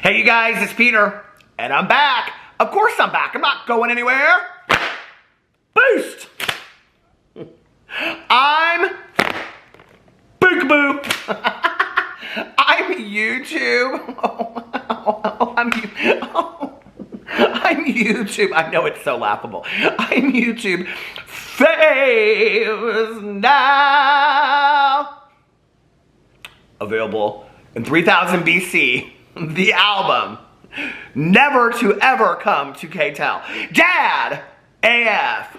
Hey you guys, it's Peter, and I'm back. Of course I'm back. I'm not going anywhere. Boost. I'm Bookaboo. I'm YouTube. I'm YouTube. I know it's so laughable. I'm YouTube famous now. Available in 3000 BC. The album Never to Ever Come to K-Tel. Dad AF.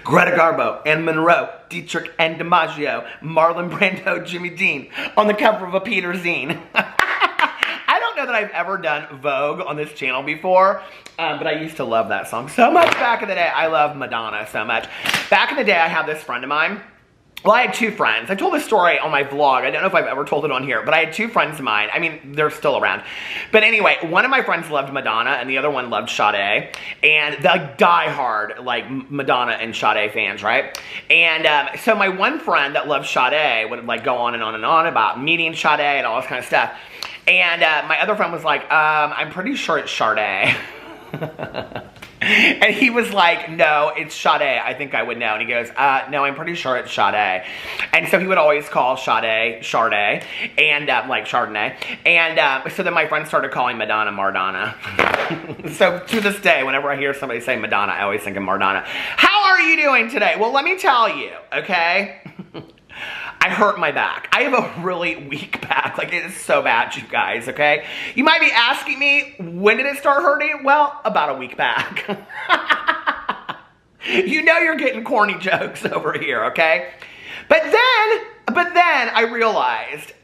Greta Garbo and Monroe, Dietrich and DiMaggio, Marlon Brando, Jimmy Dean on the cover of a Peter zine. I don't know that I've ever done Vogue on this channel before, but I used to love that song so much back in the day. I love Madonna so much. Back in the day, I had this friend of mine. Well, I had two friends. I told this story on my vlog. I don't know if I've ever told it on here, but I had two friends of mine. I mean, they're still around. But anyway, one of my friends loved Madonna, and the other one loved Sade. And the diehard, like, Madonna and Sade fans, right? And so my one friend that loved Sade would, like, go on and on and on about meeting Sade and all this kind of stuff. And my other friend was like, I'm pretty sure it's Sade. And he was like, no, it's Sade. I think I would know. And he goes, no, I'm pretty sure it's Sade. And so he would always call Sade, and like Chardonnay. And so then my friend started calling Madonna Mardonna. So to this day, whenever I hear somebody say Madonna, I always think of Mardonna. How are you doing today? Well, let me tell you, okay? I hurt my back. I have a really weak back. Like, it is so bad, you guys, okay? You might be asking me, when did it start hurting? Well, about a week back. You know you're getting corny jokes over here, okay? But then I realized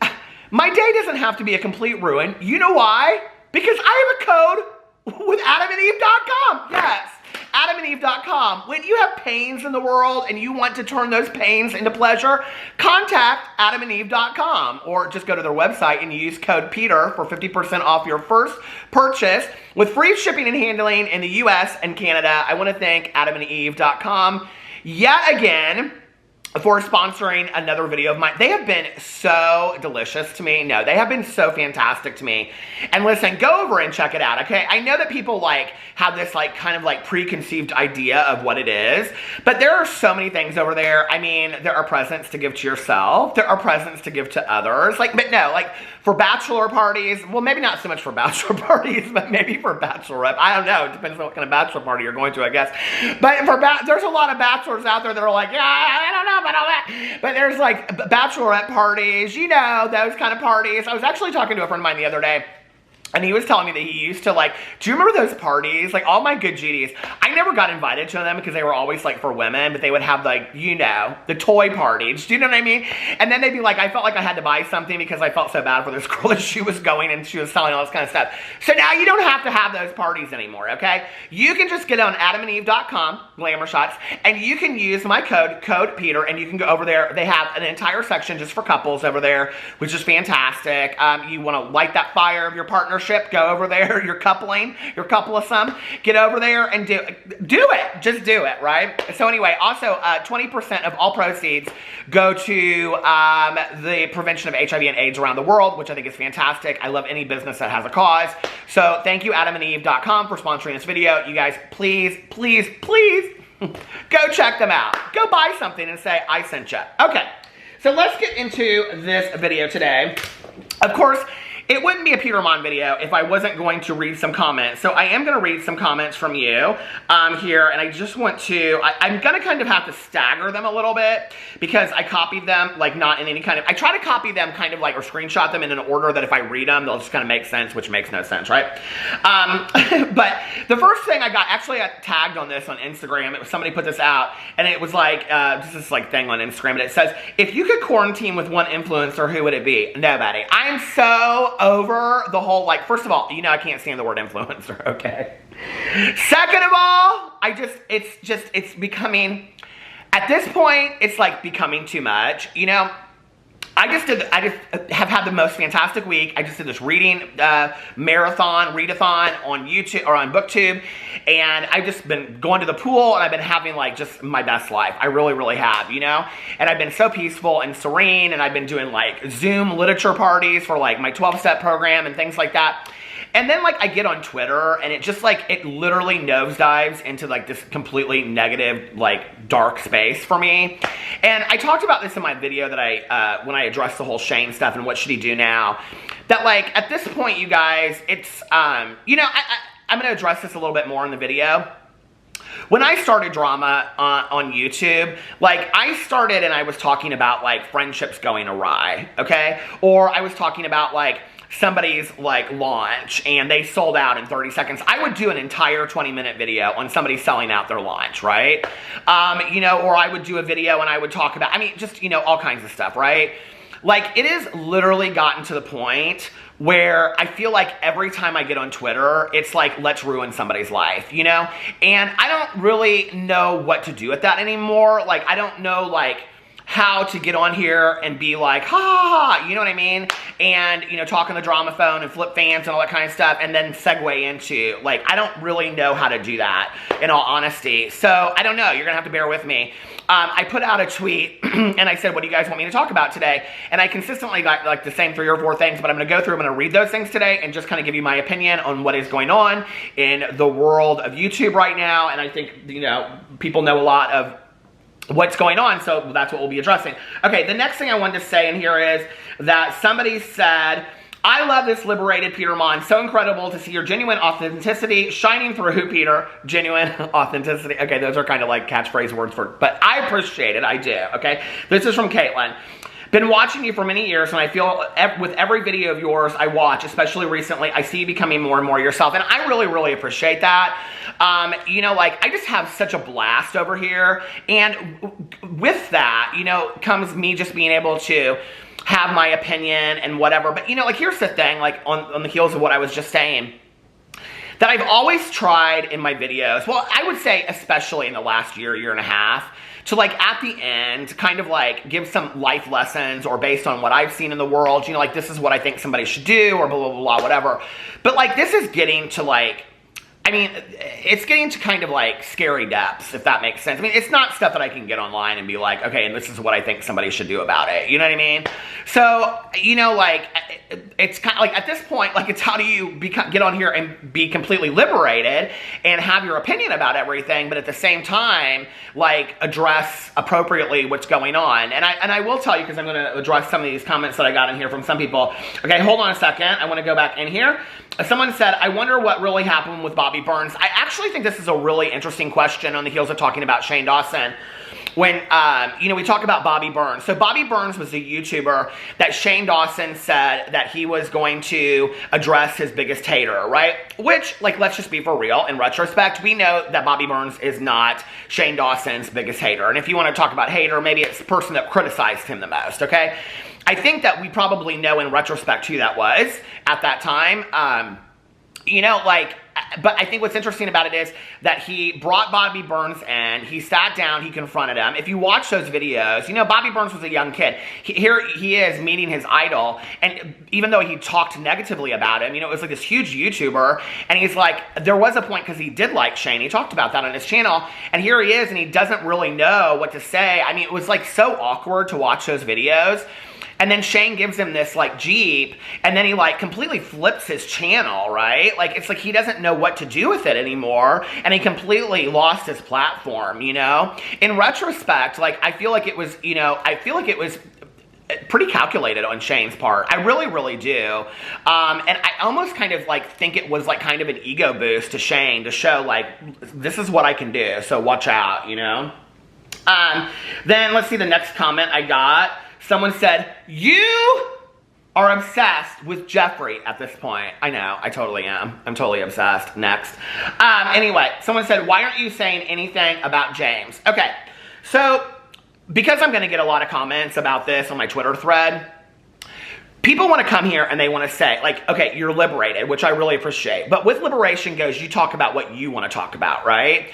my day doesn't have to be a complete ruin. You know why? Because I have a code with AdamandEve.com. Yes. AdamandEve.com. When you have pains in the world and you want to turn those pains into pleasure, contact AdamandEve.com or just go to their website and use code PETER for 50% off your first purchase with free shipping and handling in the US and Canada. I want to thank AdamandEve.com yet again for sponsoring another video of mine. They have been so delicious to me. No, they have been so fantastic to me. And listen, go over and check it out, okay? I know that people like have this like kind of like preconceived idea of what it is, but there are so many things over there. I mean, there are presents to give to yourself. There are presents to give to others. Like, but no, like for bachelor parties, well, maybe not so much for bachelor parties, but maybe for bachelorette. I don't know. It depends on what kind of bachelor party you're going to, I guess. But for there's a lot of bachelors out there that are like, yeah, I don't know about all that. But there's like bachelorette parties, you know, those kind of parties. I was actually talking to a friend of mine the other day, and he was telling me that he used to like, do you remember those parties? Like all my good GDs, I never got invited to them because they were always like for women, but they would have like, you know, the toy parties. Do you know what I mean? And then they'd be like, I felt like I had to buy something because I felt so bad for this girl that she was going and she was selling all this kind of stuff. So now you don't have to have those parties anymore, okay? You can just get on AdamandEve.com, Glamour Shots, and you can use my code Peter, and you can go over there. They have an entire section just for couples over there, which is fantastic. You want to light that fire of your partnership, go over there. You're couplesome. Get over there and do it. Just do it, right? So anyway, also 20% of all proceeds go to the prevention of HIV and AIDS around the world, which I think is fantastic. I love any business that has a cause. So thank you, AdamandEve.com, for sponsoring this video. You guys, please, please, please go check them out. Go buy something and say, I sent you. Okay, so let's get into this video today. Of course, it wouldn't be a Peter Monn video if I wasn't going to read some comments. So I am going to read some comments from you here, and I just want to, I'm going to kind of have to stagger them a little bit because I copied them, like not in any kind of, I try to copy them kind of like, or screenshot them in an order that if I read them, they'll just kind of make sense, which makes no sense, right? But the first thing I got, actually I tagged on this on Instagram. It was somebody put this out, and it was like, this like thing on Instagram, and it says, if you could quarantine with one influencer, who would it be? Nobody. I am so over the whole, like, first of all, you know I can't stand the word influencer, okay? Second of all, it's becoming, at this point, it's like becoming too much, you know? I just have had the most fantastic week. I just did this reading marathon, readathon on YouTube or on BookTube, and I've just been going to the pool, and I've been having like just my best life. I really, really have, you know? And I've been so peaceful and serene, and I've been doing like Zoom literature parties for like my 12-step program and things like that. And then like I get on Twitter, and it just like, it literally nosedives into like this completely negative, like dark space for me. And I talked about this in my video that when I addressed the whole Shane stuff and what should he do now. That like, at this point, you guys, it's, you know, I'm going to address this a little bit more in the video. When I started drama on YouTube, like I started and I was talking about like friendships going awry, okay? Or I was talking about like somebody's like launch and they sold out in 30 seconds. I would do an entire 20-minute video on somebody selling out their launch, right? You know, or I would do a video and I would talk about, I mean, just, you know, all kinds of stuff, right? Like it has literally gotten to the point where I feel like every time I get on Twitter, it's like, let's ruin somebody's life, you know? And I don't really know what to do with that anymore. Like, I don't know, like, how to get on here and be like, ha, ha, ha, you know what I mean? And, you know, talk on the drama phone and flip fans and all that kind of stuff, and then segue into, like, I don't really know how to do that, in all honesty. So, I don't know. You're going to have to bear with me. I put out a tweet, and I said, what do you guys want me to talk about today? And I consistently got, like, the same 3 or 4 things, but I'm going to go through, I'm going to read those things today and just kind of give you my opinion on what is going on in the world of YouTube right now. And I think, you know, people know a lot of what's going on, so that's what we'll be addressing. Okay, the next thing I wanted to say in here is that somebody said, I love this liberated Peter Monn. So incredible to see your genuine authenticity shining through, Peter. Genuine authenticity. Okay, those are kind of like catchphrase words for, but I appreciate it. I do, okay? This is from Caitlin. Been watching you for many years, and I feel with every video of yours I watch, especially recently, I see you becoming more and more yourself, and I really, really appreciate that. You know, like, I just have such a blast over here, and with that, you know, comes me just being able to have my opinion and whatever. But, you know, like, here's the thing, like, on the heels of what I was just saying, that I've always tried in my videos, well, I would say especially in the last year, year and a half, to like at the end kind of like give some life lessons or based on what I've seen in the world, you know, like this is what I think somebody should do or blah, blah, blah, blah, whatever. But like this is getting to like, I mean, it's getting to kind of like scary depths, if that makes sense. I mean, it's not stuff that I can get online and be like, okay, and this is what I think somebody should do about it. You know what I mean? So, you know, like, it's kind of like at this point, like, it's how do you get on here and be completely liberated and have your opinion about everything, but at the same time, like, address appropriately what's going on. And I will tell you, because I'm going to address some of these comments that I got in here from some people. Okay, hold on a second. I want to go back in here. Someone said, I wonder what really happened with Bobby Burns. I actually think this is a really interesting question on the heels of talking about Shane Dawson. When, you know, we talk about Bobby Burns. So Bobby Burns was a YouTuber that Shane Dawson said that he was going to address his biggest hater, right? Which, like, let's just be for real. In retrospect, we know that Bobby Burns is not Shane Dawson's biggest hater. And if you want to talk about hater, maybe it's the person that criticized him the most, okay? I think that we probably know in retrospect who that was at that time. You know, like, but I think what's interesting about it is that he brought Bobby Burns in, he sat down, he confronted him. If you watch those videos, you know, Bobby Burns was a young kid. Here he is meeting his idol, and even though he talked negatively about him, you know, it was like this huge YouTuber, and he's like, there was a point, because he did like Shane, he talked about that on his channel, and here he is, and he doesn't really know what to say. I mean, it was like so awkward to watch those videos. And then Shane gives him this, like, Jeep, and then he, like, completely flips his channel, right? Like, it's like he doesn't know what to do with it anymore, and he completely lost his platform, you know? In retrospect, like, I feel like it was, you know, I feel like it was pretty calculated on Shane's part. I really, really do. And I almost kind of, like, think it was, like, kind of an ego boost to Shane to show, like, this is what I can do, so watch out, you know? Then, let's see the next comment I got. Someone said, you are obsessed with Jeffree at this point. I know, I totally am. I'm totally obsessed. Next. Anyway, someone said, why aren't you saying anything about James? Okay, so because I'm going to get a lot of comments about this on my Twitter thread, people want to come here and they want to say, like, okay, you're liberated, which I really appreciate. But with liberation goes, you talk about what you want to talk about, right?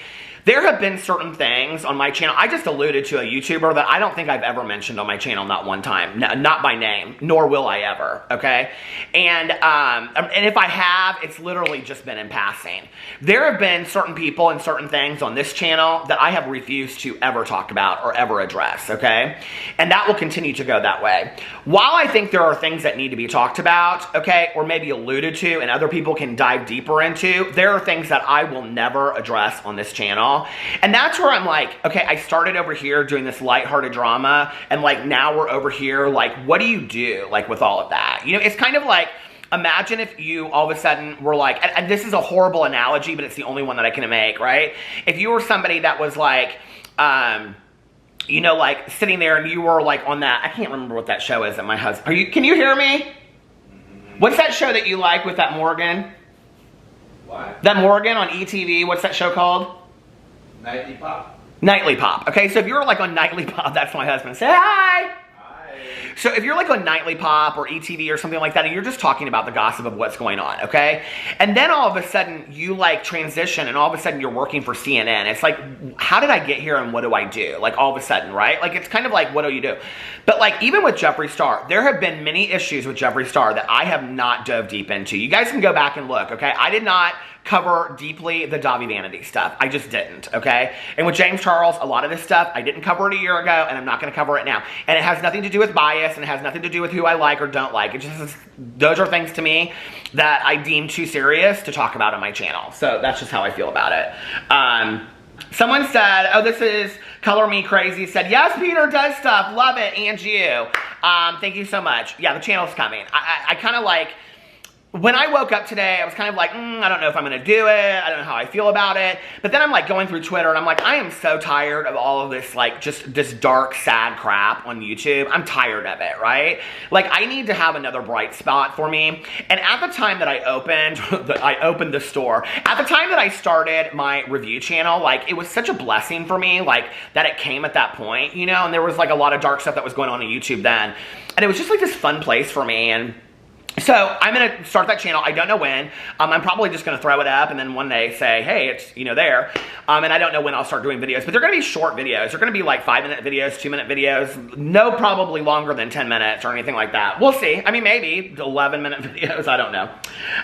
there have been certain things on my channel. I just alluded to a YouTuber that I don't think I've ever mentioned on my channel, not one time, not by name, nor will I ever, okay? And if I have, it's literally just been in passing. There have been certain people and certain things on this channel that I have refused to ever talk about or ever address, okay? And that will continue to go that way. While I think there are things that need to be talked about, okay, or maybe alluded to and other people can dive deeper into, there are things that I will never address on this channel. And that's where I'm like, okay, I started over here doing this lighthearted drama, and like now we're over here, like, what do you do like with all of that? You know, it's kind of like, imagine if you all of a sudden were like, and this is a horrible analogy, but it's the only one that I can make, right? If you were somebody that was like, you know, like sitting there and you were like on that, I can't remember what that show is that my husband, can you hear me? What's that show that you like with that Morgan? What? That Morgan on ETV, what's that show called? Nightly Pop. Nightly Pop. Okay, so if you're like on Nightly Pop, that's my husband. Say hi! So if you're like on Nightly Pop or ETV or something like that, and you're just talking about the gossip of what's going on, okay? And then all of a sudden you like transition and all of a sudden you're working for CNN. It's like, how did I get here and what do I do? Like all of a sudden, right? Like it's kind of like, what do you do? But like even with Jeffree Star, there have been many issues with Jeffree Star that I have not dove deep into. You guys can go back and look, okay? I did not cover deeply the Davi Vanity stuff. I just didn't, okay? And with James Charles, a lot of this stuff, I didn't cover it a year ago, and I'm not gonna cover it now. And it has nothing to do with bias, and it has nothing to do with who I like or don't like. It just, those are things to me that I deem too serious to talk about on my channel. So that's just how I feel about it. Someone said, oh, this is Color Me Crazy, said, yes, Peter does stuff, love it, and you. Thank you so much. Yeah, the channel's coming. I kind of like, when I woke up today, I was kind of like, I don't know if I'm going to do it. I don't know how I feel about it. But then I'm like going through Twitter and I'm like, I am so tired of all of this, like just this dark, sad crap on YouTube. I'm tired of it, right? Like I need to have another bright spot for me. And at the time that I opened the store, at the time that I started my review channel, like it was such a blessing for me, like that it came at that point, you know, and there was like a lot of dark stuff that was going on YouTube then. And it was just like this fun place for me. And so I'm going to start that channel. I don't know when. I'm probably just going to throw it up and then one day say, hey, it's, you know, there. And I don't know when I'll start doing videos, but they're going to be short videos. They're going to be like 5-minute videos, 2-minute videos. No, probably longer than 10 minutes or anything like that. We'll see. I mean, maybe 11-minute videos. I don't know.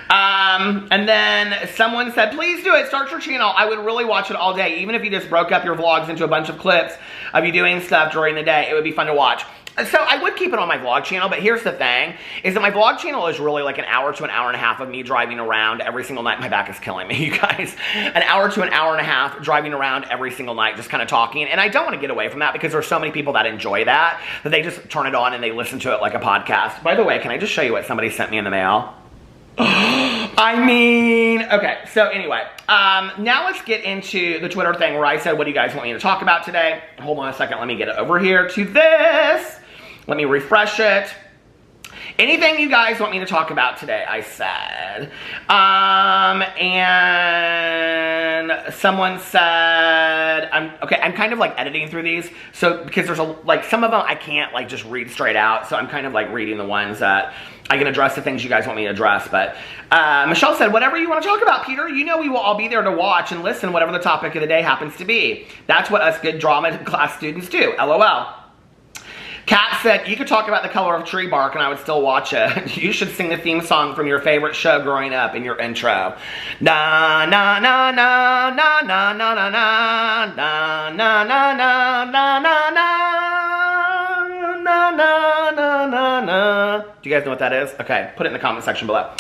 And then someone said, please do it. Start your channel. I would really watch it all day. Even if you just broke up your vlogs into a bunch of clips of you doing stuff during the day, it would be fun to watch. So I would keep it on my vlog channel, but here's the thing, is that my vlog channel is really like an hour to an hour and a half of me driving around every single night. My back is killing me, you guys. An hour to an hour and a half driving around every single night, just kind of talking. And I don't want to get away from that because there's so many people that enjoy that they just turn it on and they listen to it like a podcast. By the way, can I just show you what somebody sent me in the mail? I mean, okay, so anyway, now let's get into the Twitter thing where I said, what do you guys want me to talk about today? Hold on a second, let me get it over here to this. Let me refresh it. Anything you guys want me to talk about today, I said. And someone said, I'm kind of like editing through these. So, because there's like some of them I can't like just read straight out. So I'm kind of like reading the ones that I can address the things you guys want me to address. But Michelle said, whatever you want to talk about, Peter, you know we will all be there to watch and listen whatever the topic of the day happens to be. That's what us good drama class students do, LOL. Kat said, you could talk about the color of tree bark and I would still watch it. You should sing the theme song from your favorite show growing up in your intro. Na na na na na na na na na na na na na na na na na na na. Do you guys know what that is? Okay, put it in the comment section below.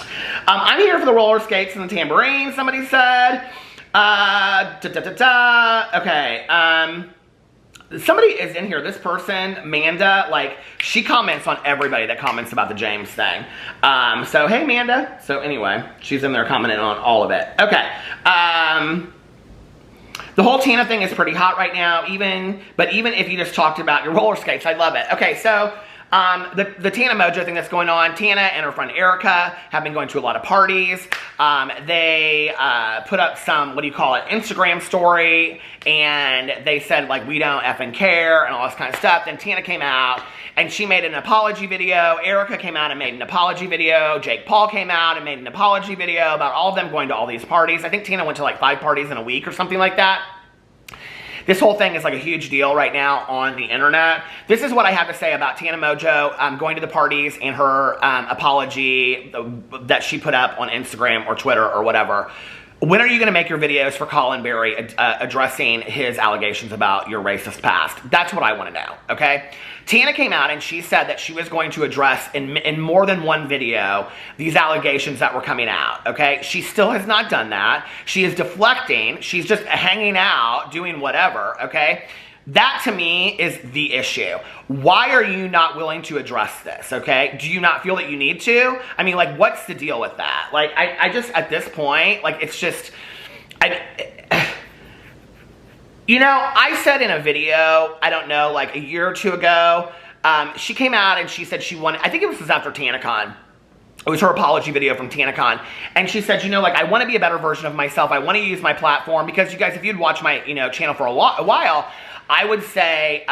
I'm here for the roller skates and the tambourine, somebody said. Okay, somebody is in here, this person, Manda, like, she comments on everybody that comments about the James thing. So, hey, Manda. So, anyway, she's in there commenting on all of it. Okay. The whole Tana thing is pretty hot right now, but even if you just talked about your roller skates, I love it. Okay, so, the Tana Mojo thing that's going on, Tana and her friend Erica have been going to a lot of parties. They put up some, what do you call it, Instagram story, and they said, like, we don't effing care, and all this kind of stuff. Then Tana came out, and she made an apology video. Erica came out and made an apology video. Jake Paul came out and made an apology video about all of them going to all these parties. I think Tana went to, like, 5 parties in a week or something like that. this whole thing is like a huge deal right now on the internet. This is what I have to say about Tana Mongeau going to the parties and her apology that she put up on Instagram or Twitter or whatever. When are you going to make your videos for Colin Berry addressing his allegations about your racist past? That's what I want to know, okay? Tana came out and she said that she was going to address in more than one video these allegations that were coming out, okay? She still has not done that. She is deflecting. She's just hanging out, doing whatever, okay? That to me is the issue. Why are you not willing to address this, okay? Do you not feel that you need to? I mean, like, what's the deal with that? Like, I just, at this point, like, it's just, you know, I said in a video, I don't know, like a year or two ago, she came out and she said she wanted, I think it was after TanaCon. It was her apology video from TanaCon. And she said, you know, like, I want to be a better version of myself. I want to use my platform because you guys, if you'd watched my, you know, channel for a while, I would say,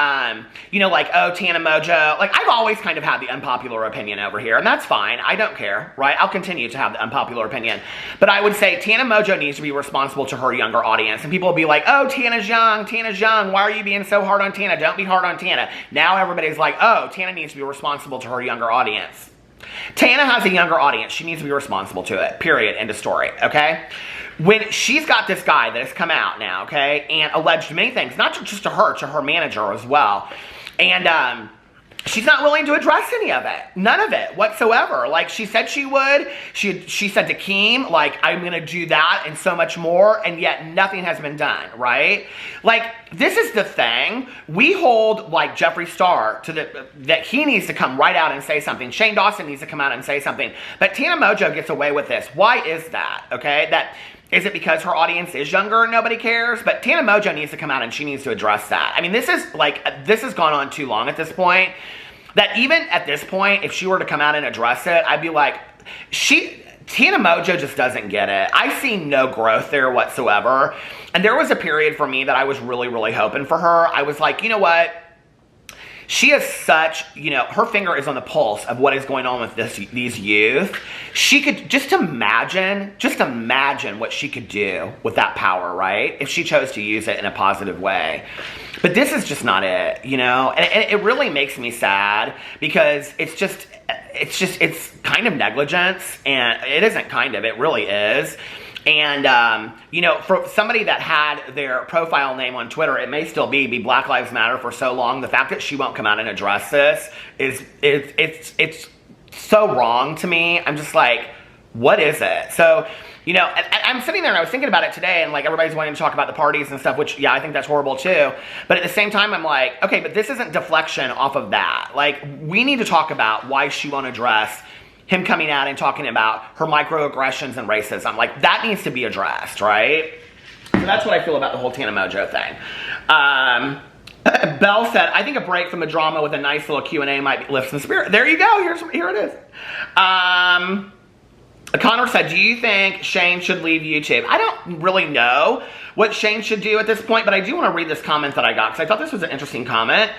you know, like, oh, Tana Mongeau. Like, I've always kind of had the unpopular opinion over here, and that's fine. I don't care, right? I'll continue to have the unpopular opinion. But I would say Tana Mongeau needs to be responsible to her younger audience. And people will be like, oh, Tana's young. Why are you being so hard on Tana? Don't be hard on Tana. Now everybody's like, oh, Tana needs to be responsible to her younger audience. Tana has a younger audience. She needs to be responsible to it, period, end of story, okay? When she's got this guy that has come out now, okay, and alleged many things, not just to her manager as well, and she's not willing to address any of it. None of it whatsoever. Like, she said she would. She said to Keem, like, I'm going to do that and so much more, and yet nothing has been done, right? Like, this is the thing. We hold, like, Jeffree Star to that he needs to come right out and say something. Shane Dawson needs to come out and say something. But Tana Mongeau gets away with this. Why is that, okay? Is it because her audience is younger and nobody cares? But Tana Mongeau needs to come out and she needs to address that. I mean, this has gone on too long at this point. That even at this point, if she were to come out and address it, I'd be like, Tana Mongeau just doesn't get it. I see no growth there whatsoever. And there was a period for me that I was really, really hoping for her. I was like, you know what? She is such, you know, her finger is on the pulse of what is going on with these youth. She could just imagine what she could do with that power, right? If she chose to use it in a positive way. But this is just not it, you know? And it really makes me sad because it's kind of negligence, and it isn't kind of, it really is. And, you know, for somebody that had their profile name on Twitter, it may still be Black Lives Matter for so long. The fact that she won't come out and address this it's so wrong to me. I'm just like, what is it? So, you know, I'm sitting there and I was thinking about it today, and like everybody's wanting to talk about the parties and stuff, which, yeah, I think that's horrible too. But at the same time, I'm like, okay, but this isn't deflection off of that. Like, we need to talk about why she won't address him coming out and talking about her microaggressions and racism. Like, that needs to be addressed, right? So that's what I feel about the whole Tana Mongeau thing. Belle said, I think a break from the drama with a nice little Q&A might lift some spirit. There you go. Here it is. Connor said, do you think Shane should leave YouTube? I don't really know what Shane should do at this point, but I do want to read this comment that I got because I thought this was an interesting comment.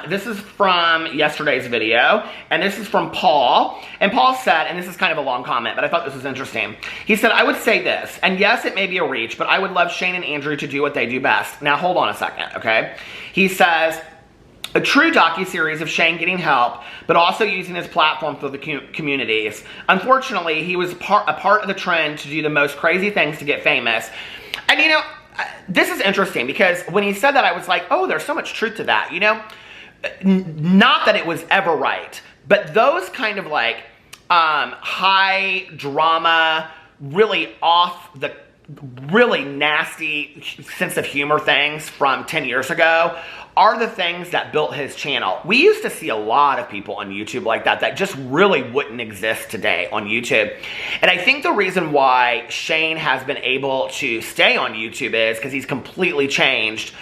This is from yesterday's video, and this is from Paul. And Paul said, and this is kind of a long comment, but I thought this was interesting. He said, I would say this, and yes, it may be a reach, but I would love Shane and Andrew to do what they do best. Now, hold on a second, okay? He says, a true docuseries of Shane getting help, but also using his platform for the communities. Unfortunately, he was a part of the trend to do the most crazy things to get famous. And, you know, this is interesting because when he said that, I was like, oh, there's so much truth to that, you know? Not that it was ever right, but those kind of like high drama, really really nasty sense of humor things from 10 years ago are the things that built his channel. We used to see a lot of people on YouTube like that just really wouldn't exist today on YouTube. And I think the reason why Shane has been able to stay on YouTube is because he's completely changed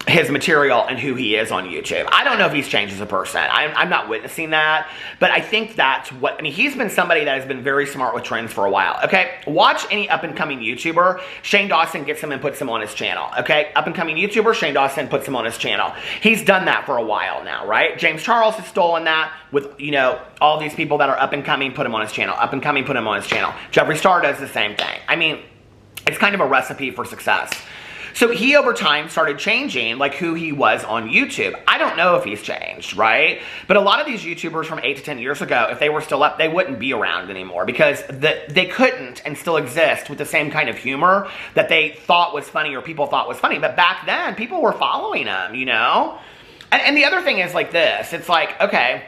his material and who he is on YouTube. I don't know if he's changed as a person. I'm not witnessing that, but I think that's what, I mean, he's been somebody that has been very smart with trends for a while, okay? Watch any up-and-coming YouTuber. Shane Dawson gets him and puts him on his channel, okay? Up-and-coming YouTuber, Shane Dawson puts him on his channel. He's done that for a while now, right? James Charles has stolen that with, you know, all these people that are up-and-coming, put him on his channel. Up-and-coming, put him on his channel. Jeffree Star does the same thing. I mean, it's kind of a recipe for success. So he over time started changing like who he was on YouTube. I don't know if he's changed, right? But a lot of these YouTubers from 8 to 10 years ago, if they were still up, they wouldn't be around anymore because they couldn't and still exist with the same kind of humor that they thought was funny or people thought was funny. But back then, people were following them, you know? And the other thing is like this. It's like, okay,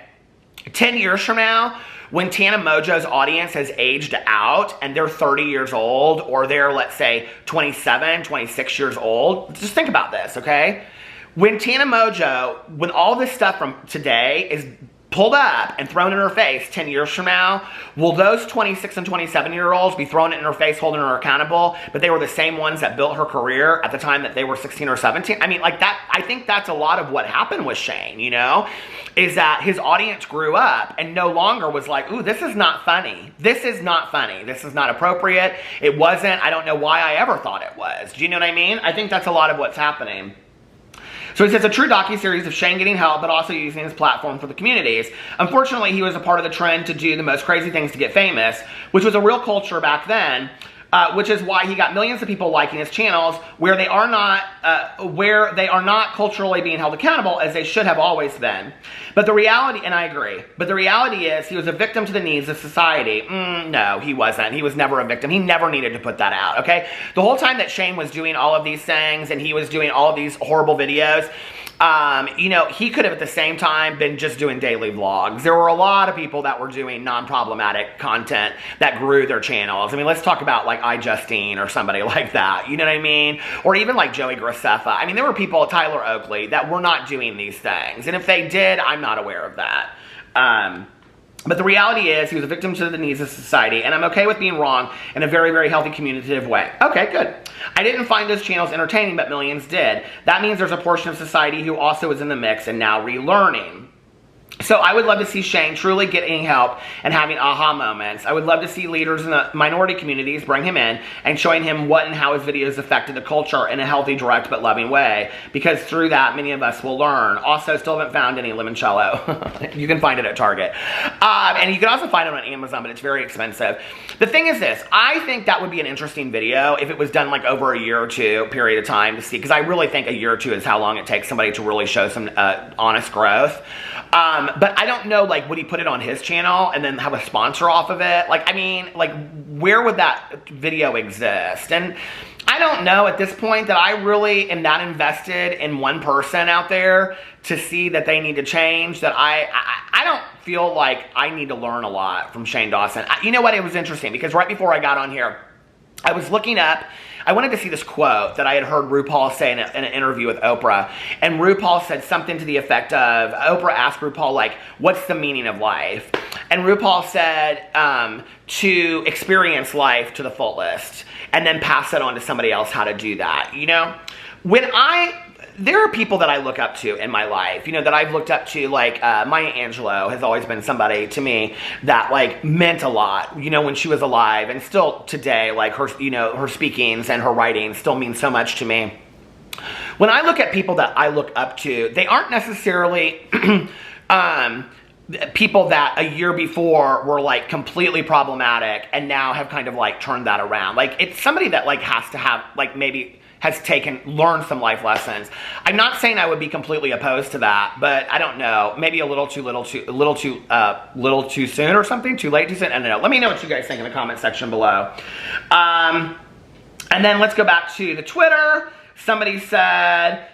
10 years from now, when Tana Mojo's audience has aged out and they're 30 years old or they're, let's say, 27, 26 years old, just think about this, okay? When Tana Mojo, when all this stuff from today is pulled up and thrown in her face 10 years from now, will those 26 and 27-year-olds be throwing it in her face, holding her accountable, but they were the same ones that built her career at the time that they were 16 or 17? I mean, like that, I think that's a lot of what happened with Shane, you know, is that his audience grew up and no longer was like, ooh, this is not funny. This is not funny. This is not appropriate. It wasn't. I don't know why I ever thought it was. Do you know what I mean? I think that's a lot of what's happening. So he says, a true docuseries of Shane getting help, but also using his platform for the communities. Unfortunately, he was a part of the trend to do the most crazy things to get famous, which was a real culture back then, which is why he got millions of people liking his channels where they are not culturally being held accountable as they should have always been. But the reality, and I agree, but the reality is he was a victim to the needs of society. No, he wasn't. He was never a victim. He never needed to put that out, okay? The whole time that Shane was doing all of these things and he was doing all of these horrible videos, you know, he could have at the same time been just doing daily vlogs. There were a lot of people that were doing non-problematic content that grew their channels. I mean, let's talk about like iJustine or somebody like that, you know what I mean? Or even like Joey Graceffa. I mean, there were people, Tyler Oakley, that were not doing these things. And if they did, I'm not aware of that. But the reality is he was a victim to the needs of society, and I'm okay with being wrong in a very, very healthy, communicative way. Okay, good. I didn't find those channels entertaining, but millions did. That means there's a portion of society who also is in the mix and now relearning. So I would love to see Shane truly getting help and having aha moments. I would love to see leaders in the minority communities bring him in and showing him what and how his videos affected the culture in a healthy, direct, but loving way. Because through that, many of us will learn. Also, still haven't found any limoncello. You can find it at Target. And you can also find it on Amazon, but it's very expensive. The thing is this, I think that would be an interesting video if it was done like over a year or two period of time to see, because I really think a year or two is how long it takes somebody to really show some honest growth. But I don't know, like, would he put it on his channel and then have a sponsor off of it? Like, I mean, like, where would that video exist? And I don't know at this point that I really am that invested in one person out there to see that they need to change, that I don't feel like I need to learn a lot from Shane Dawson. You know what? It was interesting because right before I got on here, I was looking up, I wanted to see this quote that I had heard RuPaul say in an interview with Oprah. And RuPaul said something to the effect of, Oprah asked RuPaul, like, what's the meaning of life? And RuPaul said, to experience life to the fullest and then pass it on to somebody else how to do that, you know? There are people that I look up to in my life, you know, that I've looked up to, like, Maya Angelou has always been somebody to me that, like, meant a lot, you know, when she was alive, and still today, like, her, you know, her speakings and her writing still mean so much to me. When I look at people that I look up to, they aren't necessarily people that a year before were, like, completely problematic and now have kind of, like, turned that around. Like, it's somebody that, like, has to have, like, maybe has learned some life lessons. I'm not saying I would be completely opposed to that, but I don't know. Maybe a little too soon or something, too late, too soon. I don't know. Let me know what you guys think in the comment section below. And then let's go back to the Twitter. Somebody said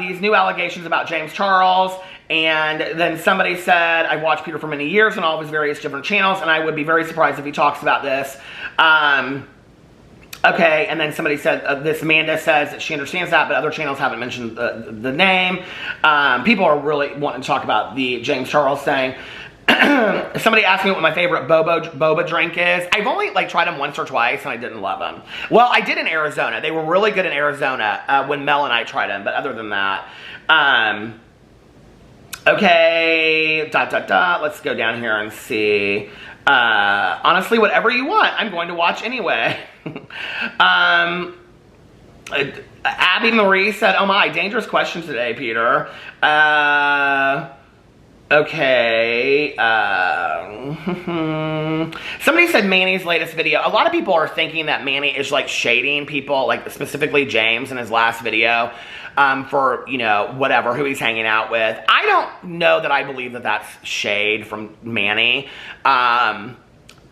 these new allegations about James Charles, and then somebody said, I've watched Peter for many years on all of his various different channels, and I would be very surprised if he talks about this. Okay, and then somebody said, this Amanda says that she understands that, but other channels haven't mentioned the name. People are really wanting to talk about the James Charles thing. Somebody asked me what my favorite boba drink is. I've only, like, tried them once or twice, and I didn't love them. Well, I did in Arizona. They were really good in Arizona when Mel and I tried them, but other than that, okay, let's go down here and see. Honestly, whatever you want, I'm going to watch anyway. Abby Marie said, oh my, dangerous question today, Peter. Okay. Somebody said Manny's latest video. A lot of people are thinking that Manny is like shading people, like specifically James in his last video, for, you know, whatever, who he's hanging out with. I don't know that I believe that that's shade from Manny.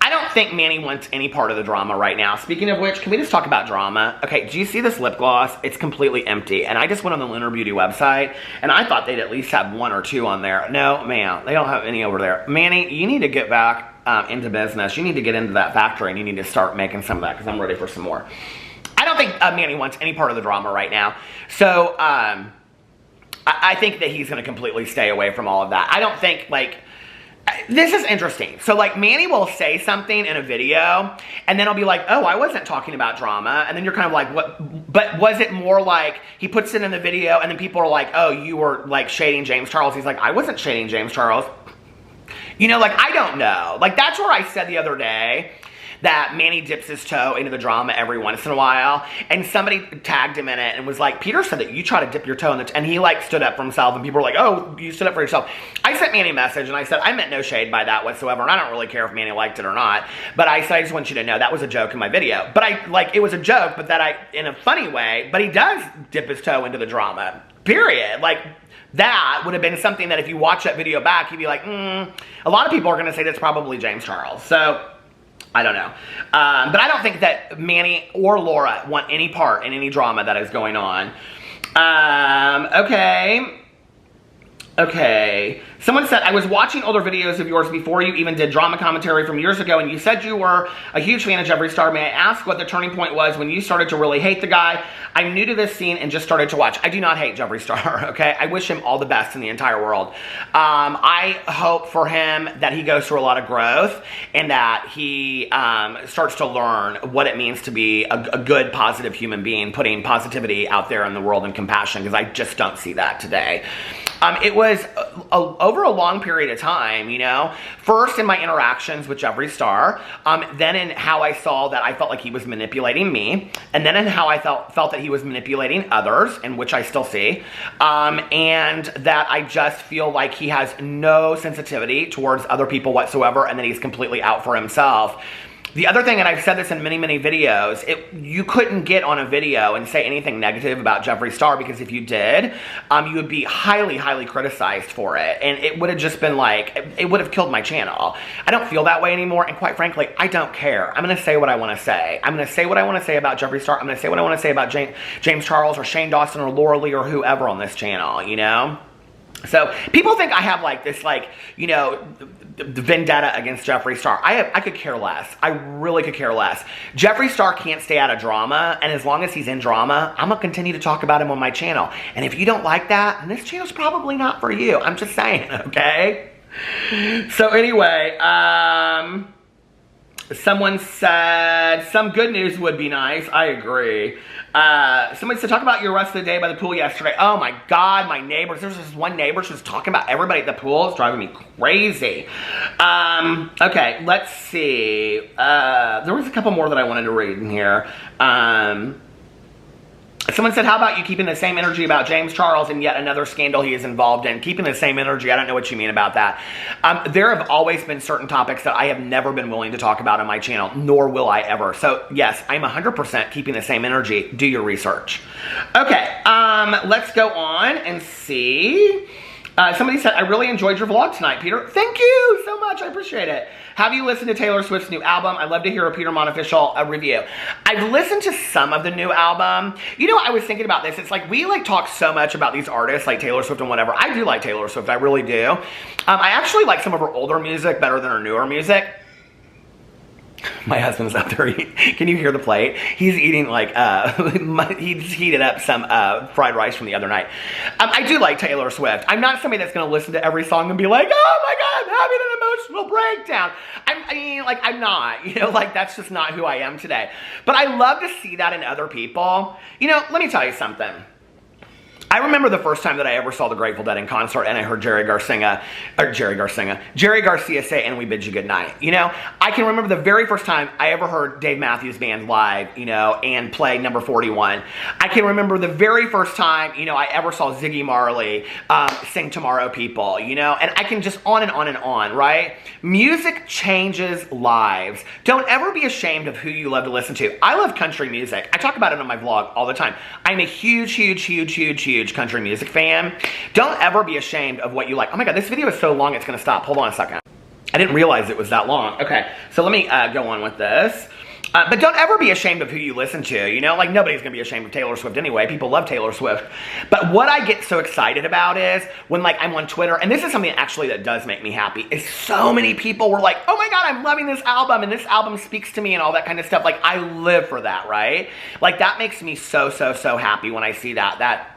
I don't think Manny wants any part of the drama right now. Speaking of which, can we just talk about drama? Okay, do you see this lip gloss? It's completely empty. And I just went on the Lunar Beauty website, and I thought they'd at least have 1 or 2 on there. No, ma'am, they don't have any over there. Manny, you need to get back into business. You need to get into that factory, and you need to start making some of that, because I'm ready for some more. I don't think Manny wants any part of the drama right now. So, I think that he's going to completely stay away from all of that. I don't think, like... This is interesting. So, like, Manny will say something in a video, and then I'll be like, oh, I wasn't talking about drama. And then you're kind of like, what? But was it more like he puts it in the video, and then people are like, oh, you were, like, shading James Charles. He's like, I wasn't shading James Charles. You know, like, I don't know. Like, that's where I said the other day that Manny dips his toe into the drama every once in a while, and somebody tagged him in it and was like, Peter said that you try to dip your toe in the and he like stood up for himself, and people were like, oh, you stood up for yourself. I sent Manny a message and I said, I meant no shade by that whatsoever, and I don't really care if Manny liked it or not, but I said, I just want you to know that was a joke in my video. But I, like, it was a joke, but that I, in a funny way, but he does dip his toe into the drama, period. Like, that would have been something that if you watch that video back, you'd be like, a lot of people are going to say that's probably James Charles. So, I don't know. But I don't think that Manny or Laura want any part in any drama that is going on. Okay. Someone said, I was watching older videos of yours before you even did drama commentary from years ago, and you said you were a huge fan of Jeffree Star. May I ask what the turning point was when you started to really hate the guy? I'm new to this scene and just started to watch. I do not hate Jeffree Star, okay? I wish him all the best in the entire world. I hope for him that he goes through a lot of growth and that he starts to learn what it means to be a good, positive human being, putting positivity out there in the world and compassion, because I just don't see that today. It was over a long period of time, you know. First in my interactions with Jeffree Star, then in how I saw that I felt like he was manipulating me, and then in how I felt that he was manipulating others, and which I still see, and that I just feel like he has no sensitivity towards other people whatsoever, and that he's completely out for himself. The other thing, and I've said this in many, many videos, you couldn't get on a video and say anything negative about Jeffree Star, because if you did, you would be highly, highly criticized for it. And it would have just been like, it would have killed my channel. I don't feel that way anymore, and quite frankly, I don't care. I'm going to say what I want to say. I'm going to say what I want to say about Jeffree Star. I'm going to say what I want to say about James Charles or Shane Dawson or Laura Lee or whoever on this channel, you know? So people think I have like this, like, you know, the vendetta against Jeffree Star. I could care less. I really could care less. Jeffree Star can't stay out of drama, and as long as he's in drama, I'm gonna continue to talk about him on my channel. And if you don't like that, then this channel's probably not for you. I'm just saying, okay? So anyway, someone said some good news would be nice. I agree. Somebody said, talk about your rest of the day by the pool yesterday. Oh my God, my neighbors. There's this one neighbor, she was talking about everybody at the pool. It's driving me crazy. Okay, let's see. There was a couple more that I wanted to read in here. Someone said, how about you keeping the same energy about James Charles and yet another scandal he is involved in? Keeping the same energy, I don't know what you mean about that. There have always been certain topics that I have never been willing to talk about on my channel, nor will I ever. So yes, I'm 100% keeping the same energy. Do your research. Okay, let's go on and see. Somebody said, I really enjoyed your vlog tonight, Peter. Thank you so much. I appreciate it. Have you listened to Taylor Swift's new album? I'd love to hear a Peter Monn official review. I've listened to some of the new album. You know, I was thinking about this. It's like we like talk so much about these artists like Taylor Swift and whatever. I do like Taylor Swift. I really do. I actually like some of her older music better than her newer music. My husband's out there eating. Can you hear the plate? He's eating like, he's heated up some fried rice from the other night. I do like Taylor Swift. I'm not somebody that's going to listen to every song and be like, oh my God, I'm having an emotional breakdown. I mean, like, I'm not, you know, like, that's just not who I am today. But I love to see that in other people. You know, let me tell you something. I remember the first time that I ever saw the Grateful Dead in concert and I heard Jerry Garcia say, "And we bid you good night." You know, I can remember the very first time I ever heard Dave Matthews Band live, you know, and play Number 41. I can remember the very first time, you know, I ever saw Ziggy Marley sing Tomorrow People, you know, and I can just on and on and on, right? Music changes lives. Don't ever be ashamed of who you love to listen to. I love country music. I talk about it on my vlog all the time. I'm a huge country music fan. Don't ever be ashamed of what you like. Oh my God, this video is so long it's gonna stop. Hold on a second. I didn't realize it was that long. Okay, so let me go on with this. But don't ever be ashamed of who you listen to, you know? Like, nobody's gonna be ashamed of Taylor Swift anyway. People love Taylor Swift. But what I get so excited about is when, like, I'm on Twitter, and this is something actually that does make me happy, is so many people were like, "Oh my God, I'm loving this album, and this album speaks to me," and all that kind of stuff. Like, I live for that, right? Like, that makes me so happy when I see that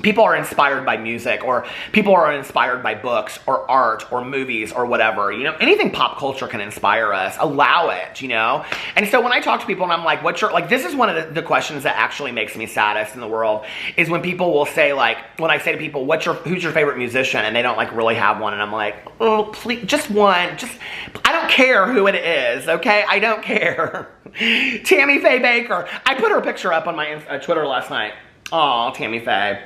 people are inspired by music, or people are inspired by books or art or movies or whatever, you know, anything pop culture can inspire us. Allow it, you know? And so when I talk to people and I'm like, this is one of the questions that actually makes me saddest in the world, is when people will say, like, when I say to people, who's your favorite musician? And they don't, like, really have one. And I'm like, oh, please, just one. I don't care who it is, okay? I don't care. Tammy Faye Baker. I put her picture up on my Twitter last night. Aw, Tammy Faye.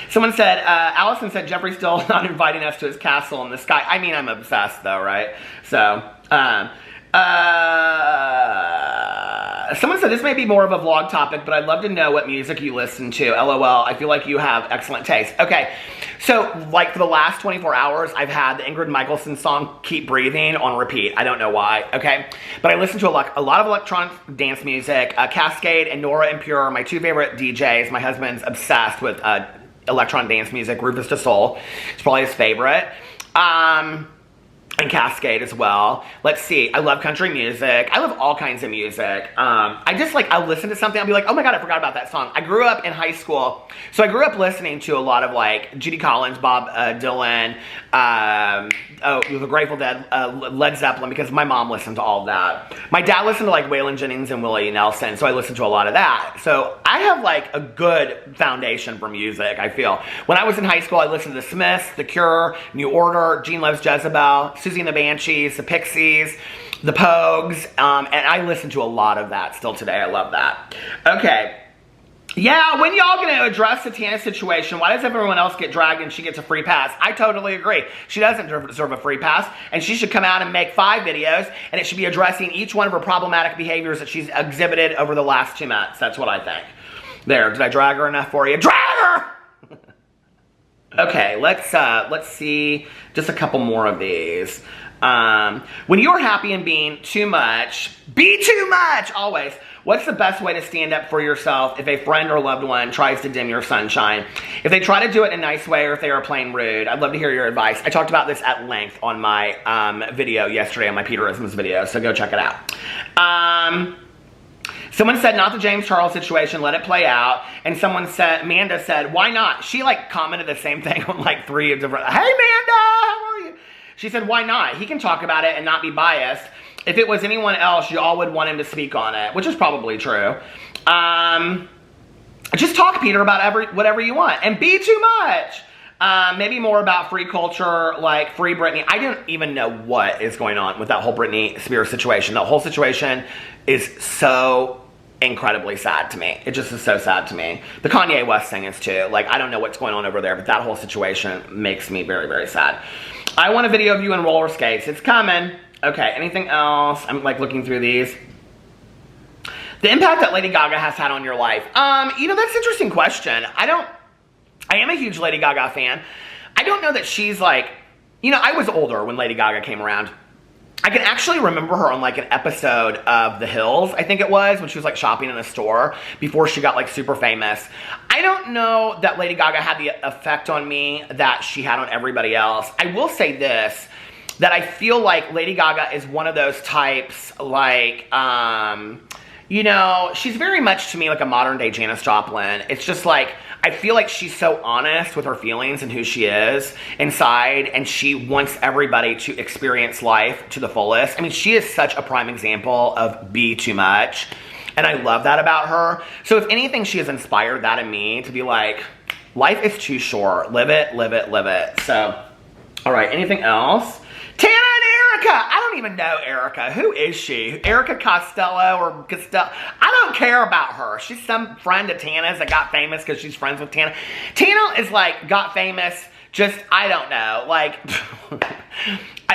Someone said, Allison said, Jeffree's still not inviting us to his castle in the sky. I mean, I'm obsessed though, right? So, someone said, this may be more of a vlog topic, but I'd love to know what music you listen to. LOL, I feel like you have excellent taste. Okay, so like for the last 24 hours, I've had the Ingrid Michaelson song, Keep Breathing, on repeat. I don't know why, okay? But I listen to a lot of electronic dance music. Cascade and Nora and Pure are my two favorite DJs. My husband's obsessed with electronic dance music. Rufus Du Sol is probably his favorite. And Cascade as well. Let's see. I love country music. I love all kinds of music. I'll listen to something, I'll be like, oh my God, I forgot about that song. I grew up in high school, so I grew up listening to a lot of, like, Judy Collins, Bob Dylan, the Grateful Dead, Led Zeppelin, because my mom listened to all of that. My dad listened to, like, Waylon Jennings and Willie Nelson, so I listened to a lot of that. So I have, like, a good foundation for music, I feel. When I was in high school, I listened to The Smiths, The Cure, New Order, Gene Loves Jezebel, Susie and the Banshees, the Pixies, the Pogues, and I listen to a lot of that still today. I love that. Okay. Yeah, when y'all gonna address the Tana situation? Why does everyone else get dragged and she gets a free pass? I totally agree. She doesn't deserve a free pass, and she should come out and make 5 videos, and it should be addressing each one of her problematic behaviors that she's exhibited over the last 2 months. That's what I think. There, did I drag her enough for you? Drag her! Okay, let's see just a couple more of these. When you're happy and being too much, be too much, always. What's the best way to stand up for yourself if a friend or loved one tries to dim your sunshine? If they try to do it in a nice way or if they are playing rude, I'd love to hear your advice. I talked about this at length on my video yesterday, on my Peterisms video, so go check it out. Someone said, not the James Charles situation, let it play out. And someone said, Amanda said, why not? She, like, commented the same thing on, like, 3 different, hey, Amanda, how are you? She said, why not? He can talk about it and not be biased. If it was anyone else, y'all would want him to speak on it, which is probably true. Just talk, Peter, about whatever you want. And be too much. Maybe more about free culture, like free Britney. I don't even know what is going on with that whole Britney Spears situation. The whole situation is so incredibly sad to me. It just is so sad to me. The Kanye West thing is too. Like, I don't know what's going on over there, but that whole situation makes me very, very sad. I want a video of you in roller skates. It's coming. Okay, anything else? I'm, like, looking through these. The impact that Lady Gaga has had on your life. You know, that's an interesting question. I am a huge Lady Gaga fan. I don't know that she's, like, you know, I was older when Lady Gaga came around. I can actually remember her on, like, an episode of The Hills, I think it was, when she was, like, shopping in a store before she got, like, super famous. I don't know that Lady Gaga had the effect on me that she had on everybody else. I will say this, that I feel like Lady Gaga is one of those types, like, you know, she's very much to me like a modern day Janis Joplin. It's just like, I feel like she's so honest with her feelings and who she is inside, and she wants everybody to experience life to the fullest. I mean, she is such a prime example of be too much, and I love that about her. So if anything, she has inspired that in me to be like, Life is too short. Live it, live it, live it. So, all right, anything else? Tana and Erica. I don't even know Erica. Who is she? Erica Costello or Costello? I don't care about her. She's some friend of Tana's that got famous because she's friends with Tana. Tana is like, got famous just, I don't know, like,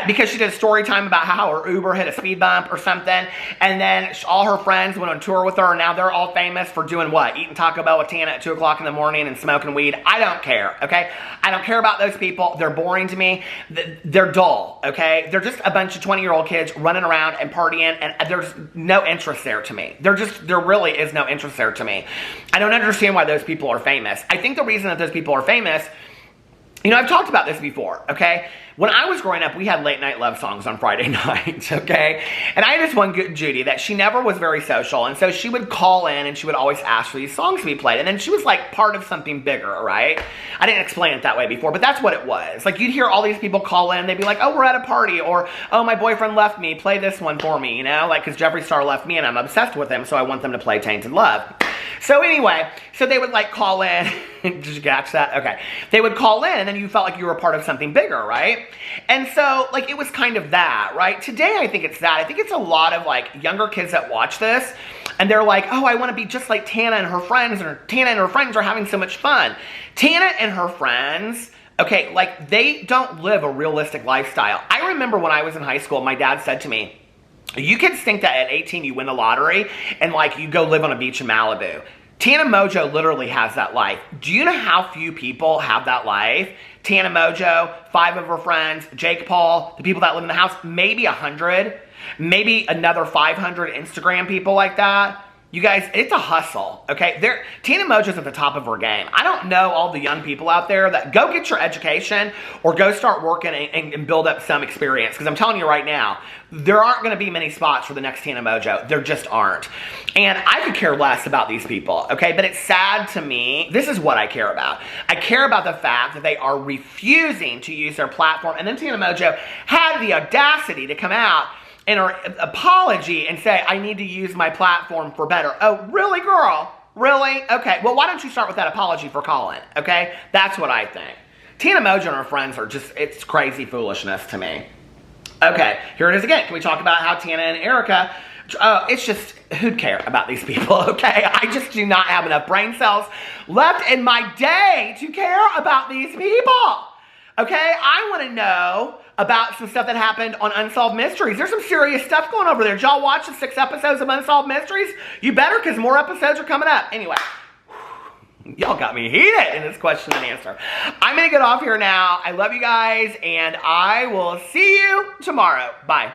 because she did a story time about how her Uber hit a speed bump or something, and then all her friends went on tour with her, and now they're all famous for doing what? Eating Taco Bell with Tana at 2 o'clock in the morning and smoking weed. I don't care, okay? I don't care about those people. They're boring to me. They're dull, okay? They're just a bunch of 20-year-old kids running around and partying, and there's no interest there to me. There really is no interest there to me. I don't understand why those people are famous. I think the reason that those people are famous, you know, I've talked about this before, okay? When I was growing up, we had late night love songs on Friday nights, okay? And I had this one good Judy that she never was very social, and so she would call in and she would always ask for these songs to be played, and then she was like part of something bigger, right? I didn't explain it that way before, but that's what it was. Like, you'd hear all these people call in, they'd be like, oh, we're at a party, or, oh, my boyfriend left me, play this one for me, you know? Like, because Jeffree Star left me and I'm obsessed with him, so I want them to play Tainted Love. So anyway, so they would like call in. Did you catch that? Okay. They would call in and then you felt like you were a part of something bigger, right? And so like it was kind of that, right? Today I think it's that. I think it's a lot of like younger kids that watch this and they're like, oh, I want to be just like Tana and her friends, and Tana and her friends are having so much fun. Tana and her friends, okay, like they don't live a realistic lifestyle. I remember when I was in high school, my dad said to me, you kids think that at 18 you win the lottery and like you go live on a beach in Malibu. Tana Mojo literally has that life. Do you know how few people have that life? Tana Mojo, 5 of her friends, Jake Paul, the people that live in the house, maybe 100, maybe another 500 Instagram people like that. You guys, it's a hustle, okay? Tana Mojo's at the top of her game. I don't know all the young people out there that go get your education or go start working and build up some experience. Because I'm telling you right now, there aren't going to be many spots for the next Tana Mojo. There just aren't. And I could care less about these people, okay? But it's sad to me. This is what I care about. I care about the fact that they are refusing to use their platform. And then Tana Mojo had the audacity to come out in her apology and say, I need to use my platform for better. Oh, really, girl? Really? Okay, well, why don't you start with that apology for Colin, okay? That's what I think. Tana Mojo and her friends are just, it's crazy foolishness to me. Okay, here it is again. Can we talk about how Tana and Erica, it's just, who'd care about these people, okay? I just do not have enough brain cells left in my day to care about these people. Okay, I want to know about some stuff that happened on Unsolved Mysteries. There's some serious stuff going over there. Did y'all watch the 6 episodes of Unsolved Mysteries? You better, because more episodes are coming up. Anyway, y'all got me heated in this question and answer. I'm going to get off here now. I love you guys, and I will see you tomorrow. Bye.